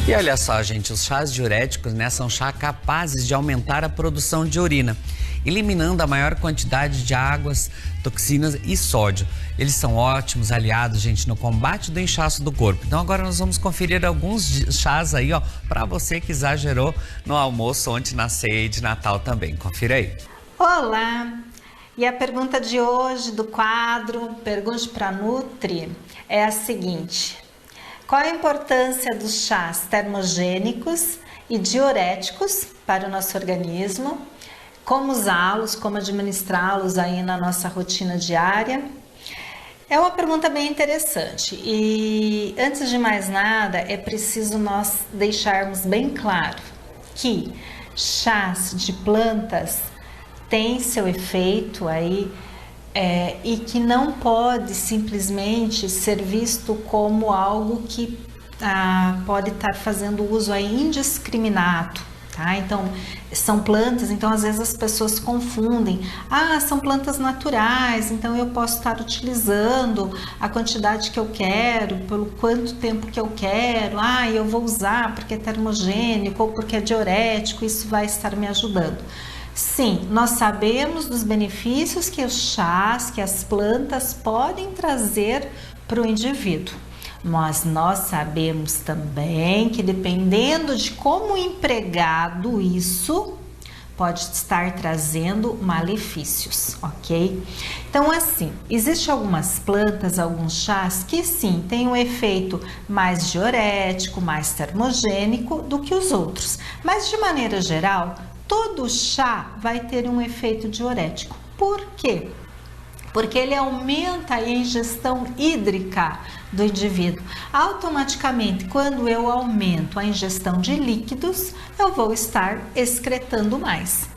E olha só, gente, os chás diuréticos, né, são chás capazes de aumentar a produção de urina, eliminando a maior quantidade de águas, toxinas e sódio. Eles são ótimos aliados, gente, no combate do inchaço do corpo. Então agora nós vamos conferir alguns chás aí, ó, para você que exagerou no almoço ontem na ceia de Natal também. Confira aí. Olá! E a pergunta de hoje do quadro Pergunte para Nutri é a seguinte: qual a importância dos chás termogênicos e diuréticos para o nosso organismo? Como usá-los, como administrá-los aí na nossa rotina diária? É uma pergunta bem interessante e, antes de mais nada, é preciso nós deixarmos bem claro que chás de plantas têm seu efeito aí e que não pode simplesmente ser visto como algo que pode estar fazendo uso aí indiscriminado, tá? Então, são plantas, então às vezes as pessoas confundem. São plantas naturais, então eu posso estar utilizando a quantidade que eu quero, pelo quanto tempo que eu quero. Eu vou usar porque é termogênico ou porque é diurético, isso vai estar me ajudando. Sim, nós sabemos dos benefícios que os chás, que as plantas podem trazer para o indivíduo, mas nós sabemos também que, dependendo de como empregado, isso pode estar trazendo malefícios, ok? Então, assim, existem algumas plantas, alguns chás que sim, têm um efeito mais diurético, mais termogênico do que os outros, mas de maneira geral, todo chá vai ter um efeito diurético. Por quê? Porque ele aumenta a ingestão hídrica do indivíduo. Automaticamente, quando eu aumento a ingestão de líquidos, eu vou estar excretando mais.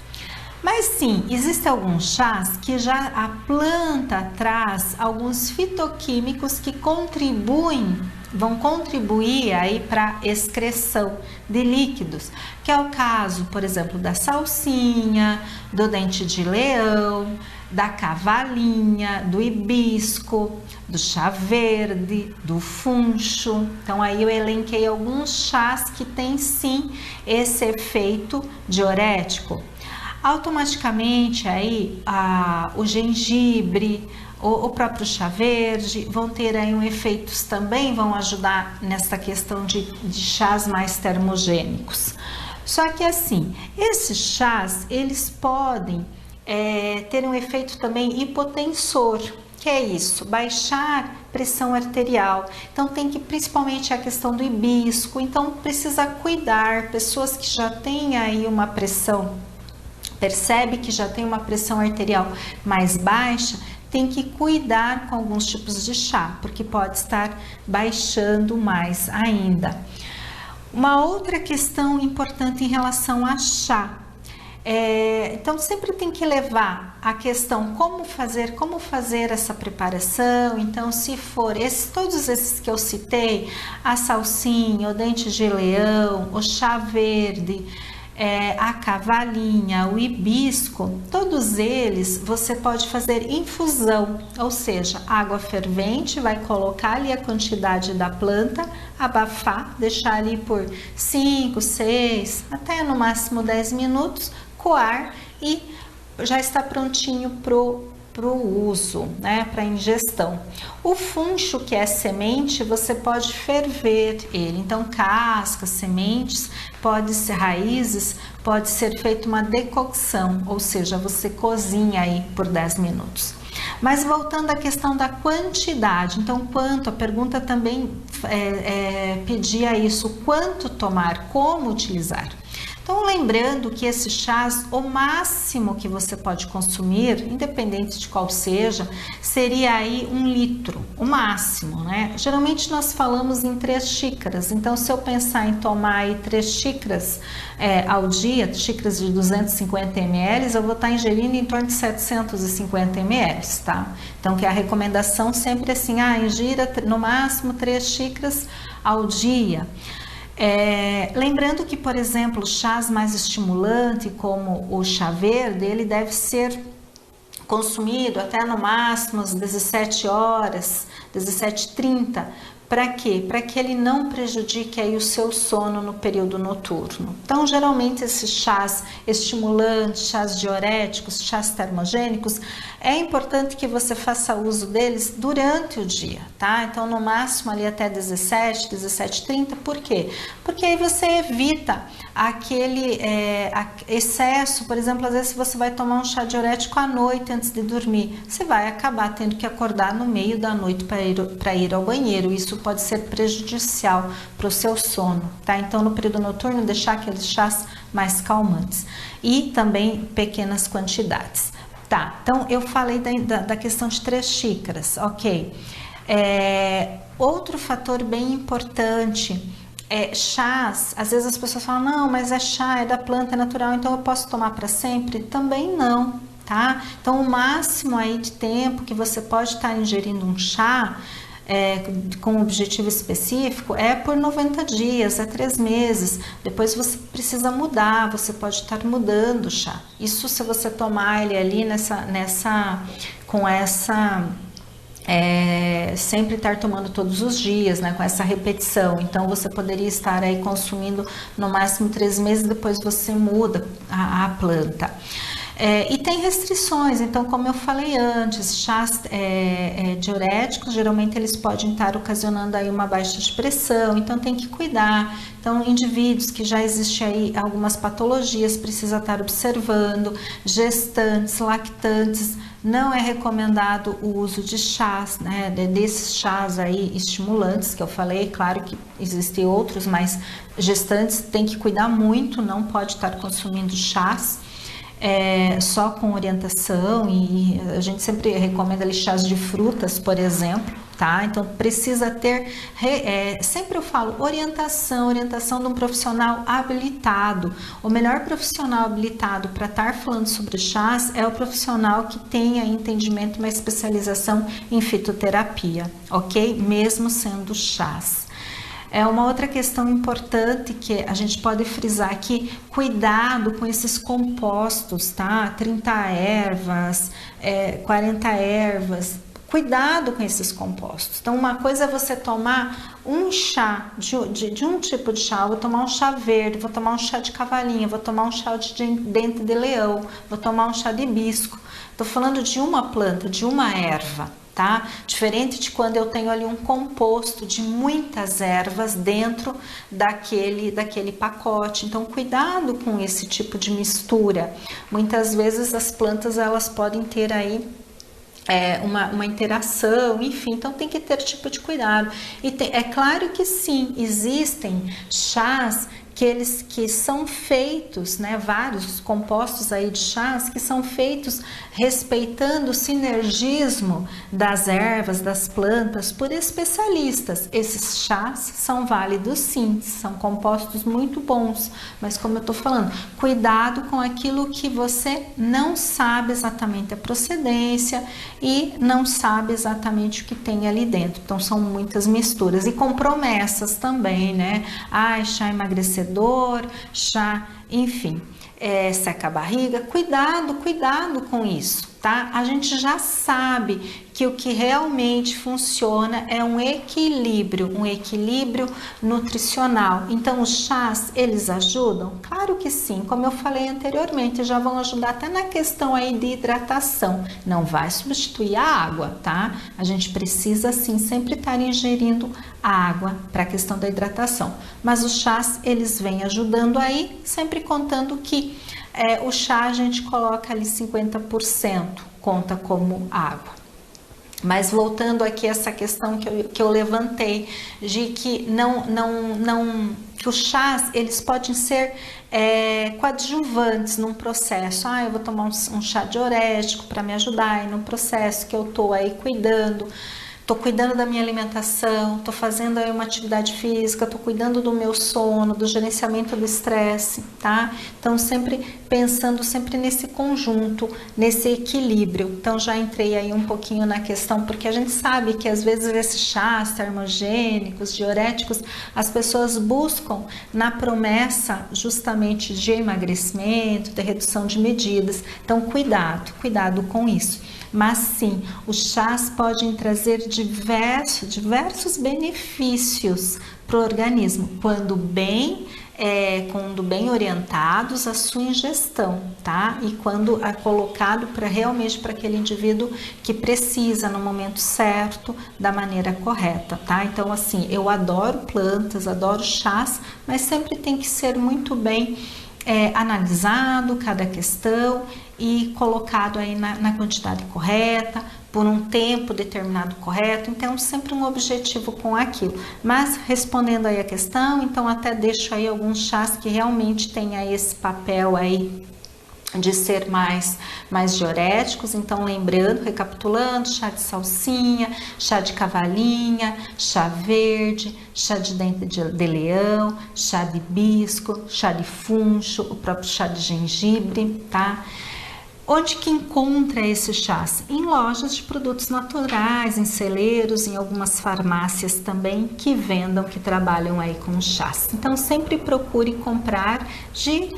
Mas sim, existem alguns chás que já a planta traz alguns fitoquímicos que vão contribuir aí para a excreção de líquidos, que é o caso, por exemplo, da salsinha, do dente de leão, da cavalinha, do hibisco, do chá verde, do funcho. Então aí eu elenquei alguns chás que têm sim esse efeito diurético. Automaticamente aí o gengibre, o próprio chá verde vão ter aí efeitos também, vão ajudar nessa questão de chás mais termogênicos. Só que assim, esses chás, eles podem ter um efeito também hipotensor. Que é isso? Baixar pressão arterial. Então tem que, principalmente a questão do hibisco, então precisa cuidar, pessoas que já têm aí uma pressão, percebe que já tem uma pressão arterial mais baixa, tem que cuidar com alguns tipos de chá, porque pode estar baixando mais ainda. Uma outra questão importante em relação a chá, então sempre tem que levar a questão como fazer essa preparação. Então, se for todos esses que eu citei, a salsinha, o dente de leão, o chá verde, a cavalinha, o hibisco, todos eles você pode fazer infusão, ou seja, água fervente, vai colocar ali a quantidade da planta, abafar, deixar ali por 5, 6, até no máximo 10 minutos, coar e já está prontinho pro uso, né, para ingestão. O funcho, que é semente, você pode ferver ele, então cascas, sementes, raízes, pode ser feita uma decocção, ou seja, você cozinha aí por 10 minutos. Mas voltando à questão da quantidade, então a pergunta também pedia isso, quanto tomar, como utilizar. Então, lembrando que esses chás, o máximo que você pode consumir, independente de qual seja, seria aí 1 litro, o máximo, né? Geralmente nós falamos em 3 xícaras, então se eu pensar em tomar aí 3 xícaras ao dia, xícaras de 250 ml, eu vou estar ingerindo em torno de 750 ml, tá? Então, que a recomendação sempre assim, ingira no máximo 3 xícaras ao dia. Lembrando que, por exemplo, chás mais estimulantes, como o chá verde, ele deve ser consumido até no máximo às 17 horas, 17h30, Para quê? Para que ele não prejudique aí o seu sono no período noturno. Então, geralmente esses chás estimulantes, chás diuréticos, chás termogênicos, é importante que você faça uso deles durante o dia, tá? Então, no máximo ali até 17, 17h30. Por quê? Porque aí você evita aquele excesso. Por exemplo, às vezes você vai tomar um chá diurético à noite antes de dormir, você vai acabar tendo que acordar no meio da noite para ir ao banheiro. Isso pode ser prejudicial para o seu sono, tá? Então, no período noturno, deixar aqueles chás mais calmantes e também pequenas quantidades. Tá, então eu falei da questão de 3 xícaras, ok. Outro fator bem importante é chás. Às vezes as pessoas falam, não, mas é chá, é da planta, é natural, então eu posso tomar para sempre? Também não, tá? Então o máximo aí de tempo que você pode estar ingerindo um chá com um objetivo específico é por 90 dias, 3 meses. Depois você precisa mudar, você pode estar mudando o chá. Isso se você tomar ele ali sempre estar tomando todos os dias, né, com essa repetição. Então você poderia estar aí consumindo no máximo 3 meses, depois você muda a planta. E tem restrições, então, como eu falei antes, chás diuréticos, geralmente eles podem estar ocasionando aí uma baixa de pressão, então tem que cuidar. Então, indivíduos que já existem aí algumas patologias, precisa estar observando, gestantes, lactantes, não é recomendado o uso de chás, né, desses chás aí estimulantes que eu falei. Claro que existem outros, mas gestantes tem que cuidar muito, não pode estar consumindo chás. Só com orientação, e a gente sempre recomenda ali chás de frutas, por exemplo, tá? Então precisa ter, sempre eu falo, orientação de um profissional habilitado. O melhor profissional habilitado para estar falando sobre chás é o profissional que tenha entendimento, uma especialização em fitoterapia, ok? Mesmo sendo chás. Uma outra questão importante que a gente pode frisar aqui, cuidado com esses compostos, tá? 30 ervas, 40 ervas, cuidado com esses compostos. Então, uma coisa é você tomar um chá de um tipo de chá. Eu vou tomar um chá verde, vou tomar um chá de cavalinha, vou tomar um chá de dente de leão, vou tomar um chá de hibisco. Estou falando de uma planta, de uma erva. Tá? Diferente de quando eu tenho ali um composto de muitas ervas dentro daquele pacote. Então, cuidado com esse tipo de mistura. Muitas vezes as plantas elas podem ter aí uma interação, enfim, então tem que ter tipo de cuidado. E é claro que sim, existem chás que são feitos, né, vários compostos aí de chás que são feitos respeitando o sinergismo das ervas, das plantas, por especialistas. Esses chás são válidos sim, são compostos muito bons, mas como eu tô falando, cuidado com aquilo que você não sabe exatamente a procedência e não sabe exatamente o que tem ali dentro. Então são muitas misturas e com promessas também, né? Chá emagrecedor, chá, enfim, seca a barriga. Cuidado com isso, tá? A gente já sabe que o que realmente funciona é um equilíbrio nutricional. Então, os chás, eles ajudam? Claro que sim, como eu falei anteriormente, já vão ajudar até na questão aí de hidratação. Não vai substituir a água, tá? A gente precisa, sim, sempre estar ingerindo água para a questão da hidratação. Mas os chás, eles vêm ajudando aí, sempre contando que o chá a gente coloca ali 50%, conta como água. Mas voltando aqui a essa questão que eu levantei, de que que os chás, eles podem ser coadjuvantes num processo. Eu vou tomar um chá diurético para me ajudar, e num processo que eu estou aí cuidando da minha alimentação, estou fazendo aí uma atividade física, estou cuidando do meu sono, do gerenciamento do estresse, tá? Então, sempre pensando sempre nesse conjunto, nesse equilíbrio. Então, já entrei aí um pouquinho na questão, porque a gente sabe que às vezes esses chás termogênicos, diuréticos, as pessoas buscam na promessa justamente de emagrecimento, de redução de medidas. Então, cuidado com isso. Mas sim, os chás podem trazer diversos benefícios para o organismo, quando bem orientados à sua ingestão, tá? E quando é colocado realmente para aquele indivíduo que precisa no momento certo, da maneira correta, tá? Então, assim, eu adoro plantas, adoro chás, mas sempre tem que ser muito bem analisado cada questão e colocado aí na quantidade correta, por um tempo determinado correto, então sempre um objetivo com aquilo. Mas respondendo aí a questão, então até deixo aí alguns chás que realmente tenha esse papel aí de ser mais diuréticos. Então lembrando, recapitulando, chá de salsinha, chá de cavalinha, chá verde, chá de dente de leão, chá de hibisco, chá de funcho, o próprio chá de gengibre, tá? Onde que encontra esses chás? Em lojas de produtos naturais, em celeiros, em algumas farmácias também que vendam, que trabalham aí com chás. Então sempre procure comprar de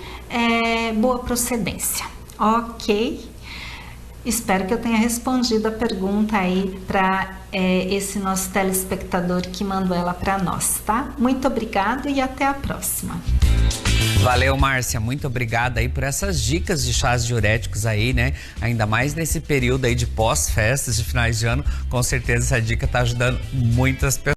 boa procedência, ok? Espero que eu tenha respondido a pergunta aí para esse nosso telespectador que mandou ela para nós, tá? Muito obrigado e até a próxima. Valeu, Márcia, muito obrigada aí por essas dicas de chás diuréticos aí, né? Ainda mais nesse período aí de pós-festas, de finais de ano, com certeza essa dica tá ajudando muitas pessoas.